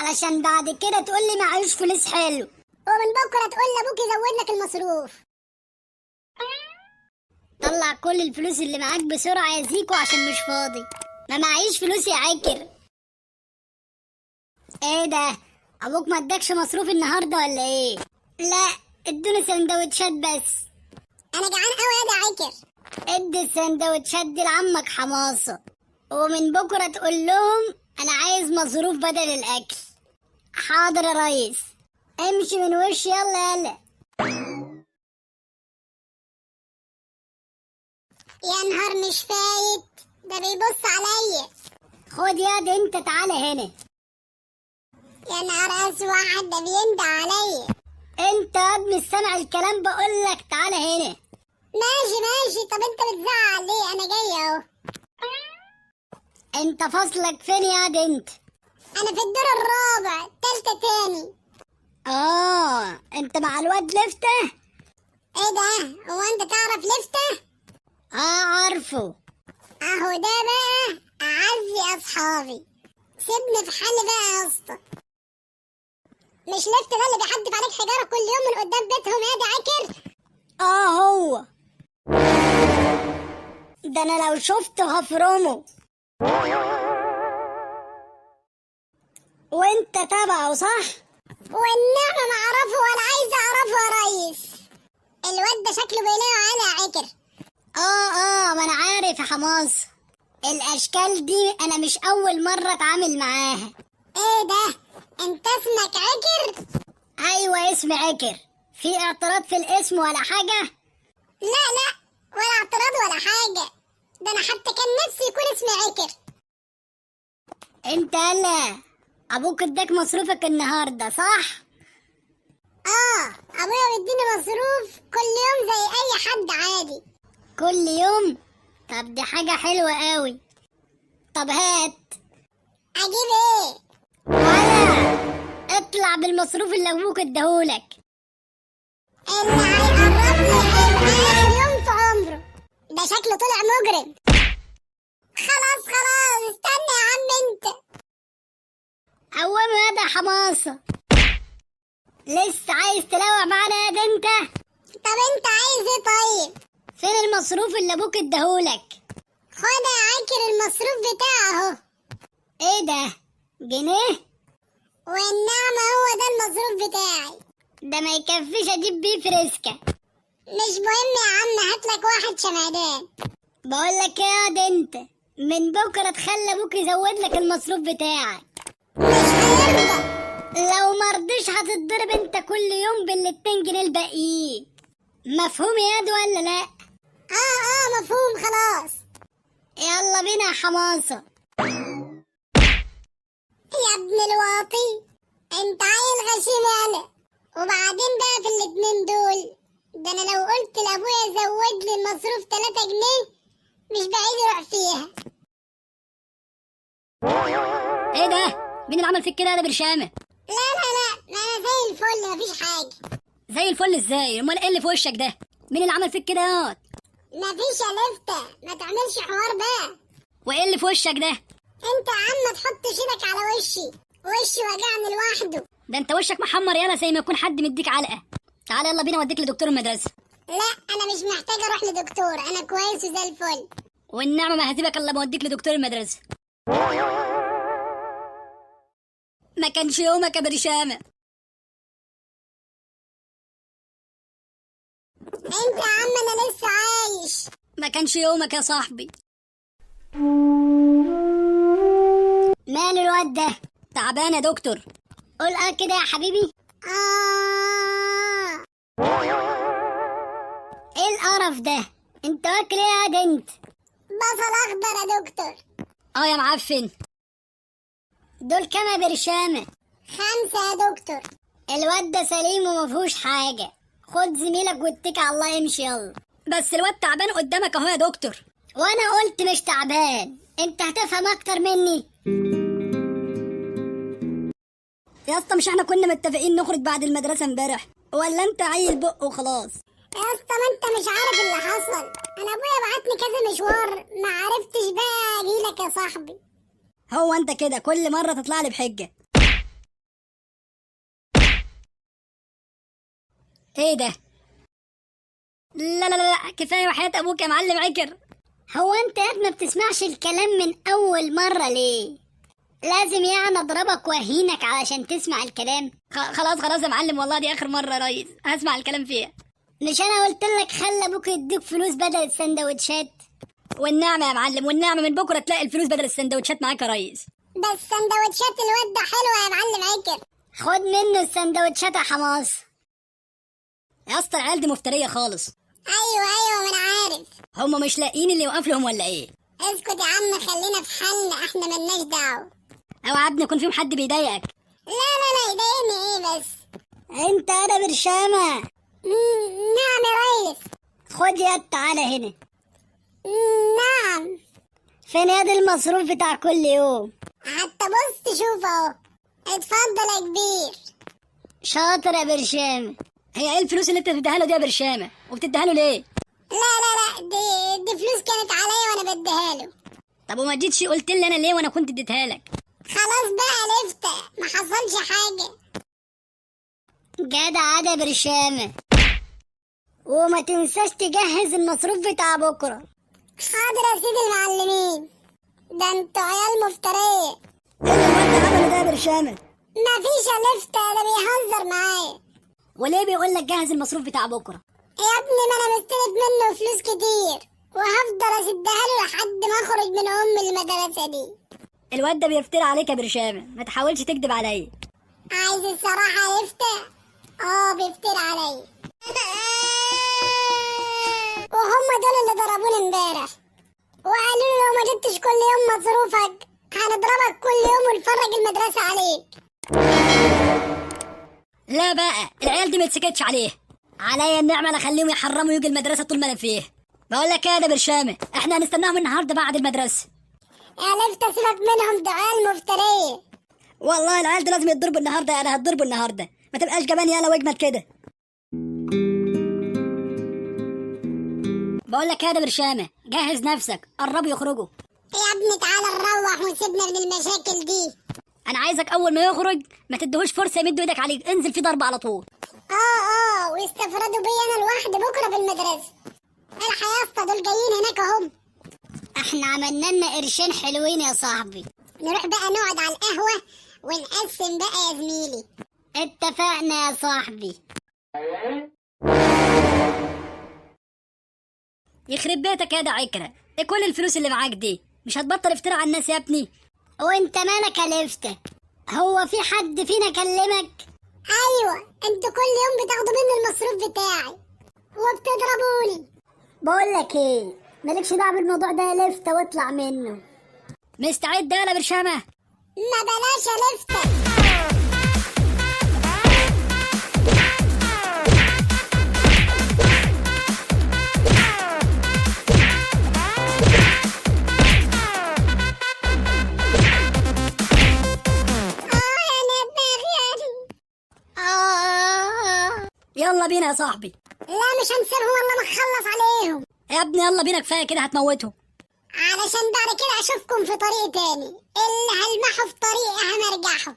علشان بعد كده تقول لي معيش فلوس حلو، ومن بكره تقول لابوك يزود لك المصروف. طلع كل الفلوس اللي معاك بسرعة يا زيكو عشان مش فاضي. ما معيش فلوس يا عكر. ايه ده؟ ابوك ما ادكش مصروف النهارده ولا ايه؟ لا، ادوني سندوتشات بس. انا جعان قوي يا ده عكر. ادي السندوتشات دي لعمك حماصة، ومن بكرة تقول لهم انا عايز مصروف بدل الاكل. حاضر يا ريس. امشي من وشي، يلا يلا. يا نهار مش فايت، ده بيبص عليا. خد يا دي انت، تعالى هنا. يا نهار اسود، ده بيندى عليا. انت مش سامع الكلام؟ بقولك تعالى هنا. ماشي ماشي، طب انت بتزعل ليه؟ انا جاي اهو. انت فصلك فين يا دي انت؟ انا في الدور الرابع، تالتة تاني. انت مع الواد لفتة؟ ايه ده؟ هو انت تعرف لفتة؟ عارفه. اهو ده بقى اعزي اصحابي. سيبني في حالي بقى يا اسطى. مش لفت ده اللي بيحدف عليك حجاره كل يوم من قدام بيتهم يا دي عكر؟ هو ده، انا لو شفته هفرمه. وانت تبعه صح؟ والنعمة ما اعرفه ولا عايزه اعرفه يا ريس. الواد ده شكله بيلاقي عيني يا عكر. ما انا عارف يا حماص. الاشكال دي انا مش اول مرة اتعامل معاها. ايه ده؟ انت اسمك عكر؟ ايوه اسمي عكر. في اعتراض في الاسم ولا حاجة؟ لا لا، ولا اعتراض ولا حاجة. ده انا حتى كان نفسي يكون اسمي عكر. انت هلا ابوك اداك مصروفك النهارده صح؟ ابويا بيديني مصروف كل يوم زي اي حد عادي. كل يوم؟ طب دي حاجة حلوة قوي. طب هات. اجيب ايه؟ ولا اطلع بالمصروف اللي ابوك اداهولك. اللي هيقرب لي هيبقى اخر يوم في عمره. ده شكله طلع مجرم. خلاص خلاص، استنى يا عم انت. قوم يا حماصة. لسه عايز تلوع معانا يا ده انت؟ طب انت عايز ايه طيب؟ فين المصروف اللي ابوك اداهولك؟ خد يا عكر المصروف بتاعه اهو. ايه ده؟ جنيه؟ والنعمة هو ده المصروف بتاعي. ده ما يكفيش اجيب بيه فريسكا. مش مهم يا عم، هاتلك واحد شمعدان. بقولك ايه يا ده انت، من بكرة تخلي ابوك يزود لك المصروف بتاعك. مش هيرضى. لو مرضيش هتتضرب انت كل يوم بال2 جنيه الباقيين. مفهوم يا دو ولا لا؟ مفهوم خلاص. يلا بينا يا حماصة. يا ابن الواطي، انت عيل غشيم يالا. وبعدين بقى في الاتنين دول، ده انا لو قلت لابويا زود لي المصروف 3 جنيه مش بعيد يروح فيها. ايه ده؟ مين اللي عمل فيك كده يا برشامة؟ لا لا لا، ما انا زي الفل مفيش حاجة. زي الفل ازاي؟ امال ايه اللي في وشك ده؟ مين اللي عمل فيك كده ياض؟ مفيش يا لفتة، ما تعملش حوار بقى. وايه اللي في وشك ده؟ انت يا عم تحطش ايدك على وشي وجعني لوحده. ده انت وشك محمر يالا زي ما يكون حد مديك علقة. تعالى يلا بينا اوديك لدكتور المدرسة. لا انا مش محتاجة اروح لدكتور، انا كويس وزي الفل. والنعمة ما هسيبك الا ما اوديك لدكتور المدرسة. ما كانش يومك يا برشامة. انت يا عم انا لسه عايش. ما كانش يومك يا صاحبي. مال الواد ده؟ تعبان يا دكتور. قول كده يا حبيبي. ايه القرف ده؟ انت واكل ايه يا دنت؟ بصل اخضر يا دكتور. يا معفن. دول كام يا برشامة؟ 5 يا دكتور. الواد ده سليم ومفيهوش حاجة. خد زميلك واتكل على الله يمشي يلا. بس الواد تعبان قدامك اهو يا دكتور. وانا قلت مش تعبان، انت هتفهم اكتر مني. يا اسطى مش احنا كنا متفقين نخرج بعد المدرسة امبارح؟ ولا انت عيل بق وخلاص؟ يا اسطى ما انت مش عارف اللي حصل. انا ابويا بعتني كذا مشوار ما عرفتش بقى اجيلك يا صاحبي. هو انت كده كل مرة تطلع لي بحجة. ايه ده؟ لا لا لا لا، كفايه وحياة ابوك يا معلم عكر. هو انت يا ما بتسمعش الكلام من اول مرة ليه؟ لازم يعني اضربك واهينك علشان تسمع الكلام؟ خلاص خلاص يا معلم، والله دي اخر مره يا ريس هسمع الكلام فيها. مش انا قلت لك خلي ابوك يديك فلوس بدل السندوتشات؟ والنعمه يا معلم، والنعمه من بكره تلاقي الفلوس بدل السندوتشات معاك يا ريس. بس سندوتشات الواد ده حلوة يا معلم عكر. خد منه السندوتشات يا حماص. يا اسطى العيال دي مفتريه خالص. ايوه ما انا عارف. هم مش لاقيين اللي يوقف لهم ولا ايه؟ اسكت يا عم، خلينا في حالنا، احنا ملناش دعوة. اوعى ابني يكون فيهم حد بيضايقك. لا يضايقني ايه بس. انت انا برشامة. نعم يا ريس. خد يد تعالى هنا. نعم. فين يد المصروف بتاع كل يوم؟ حتى بص تشوف اهو. اتفضل يا كبير. شاطر يا برشامة. هي ايه الفلوس اللي انت بتديها له دي يا برشامه؟ وبتديها له ليه؟ لا دي فلوس كانت عليا وانا بديها له. طب وما جيتش قلت لي انا ليه وانا كنت اديتها لك؟ خلاص بقى لفتة، ما حصلش حاجة. جدع يا برشامة. وما تنساش تجهز المصروف بتاع بكرة. حاضر يا سيدي المعلمين. ده انتوا عيال مفترية. ايه اللي الواد ده عمله ده يا برشامه؟ مفيش يا لفتة، ده بيهزر معايا. وليه بيقول لك جهز المصروف بتاع بكره؟ يا ابني ما انا مستلف منه فلوس كتير، وهفضل اسدها له لحد ما اخرج من المدرسة دي. الواد ده بيفتري عليك يا برشامه، ما تحاولش تكذب عليا. عايز الصراحة يفتح؟ بيفتري عليا. وهم دول اللي ضربوني امبارح، وقالوا لي لو ما جبتش كل يوم مصروفك هنضربك كل يوم ونفرج المدرسة عليك. لا بقى العيال دي ما تسكتش عليه. عليا النعمه لا اخليهم يحرموا يجي المدرسه طول ما انا فيه. بقول لك ايه يا برشامه، احنا هنستناهم النهارده بعد المدرسه. يا لفتة سيبك منهم، ده عيال مفترية. والله العيال دي لازم يتضربوا النهارده، انا هتضربوا النهارده، ما تبقاش جبان يالا واجمل كده. بقول لك يا برشامه، جهز نفسك قربوا يخرجوا. يا ابني تعالى نروح ونسيبنا من المشاكل دي. انا عايزك اول ما يخرج ما تديهوش فرصه يمد ايدك عليك، انزل في ضرب على طول. ويستفردوا بيا انا لوحدي بكره في المدرسه. الحق يا اسطى، دول جايين هناك اهم. احنا عملنا لنا قرشين حلوين يا صاحبي. نروح بقى نقعد على القهوه ونقسم بقى يا زميلي. اتفقنا يا صاحبي. يخرب بيتك يا ده عكره، ايه كل الفلوس اللي معاك دي؟ مش هتبطل افترا على الناس يا ابني؟ وانت مالك يا لفتة؟ هو في حد فينا كلمك؟ ايوه، انتوا كل يوم بتاخدوا مني المصروف بتاعي وبتضربوني. بقول لك ايه، مالكش دعوه بالموضوع ده يا لفتة واطلع منه. مستعد يالا برشامه؟ ما بلاش يا لفتة. يلا بينا يا صاحبي. لا مش هنسيبهم والله ما اخلص عليهم. يا ابني يلا بينا، كفايه كده هتموتهم. علشان بعد كده اشوفكم في طريق تاني، اللي هلمحوا في طريقي هنرجعهم.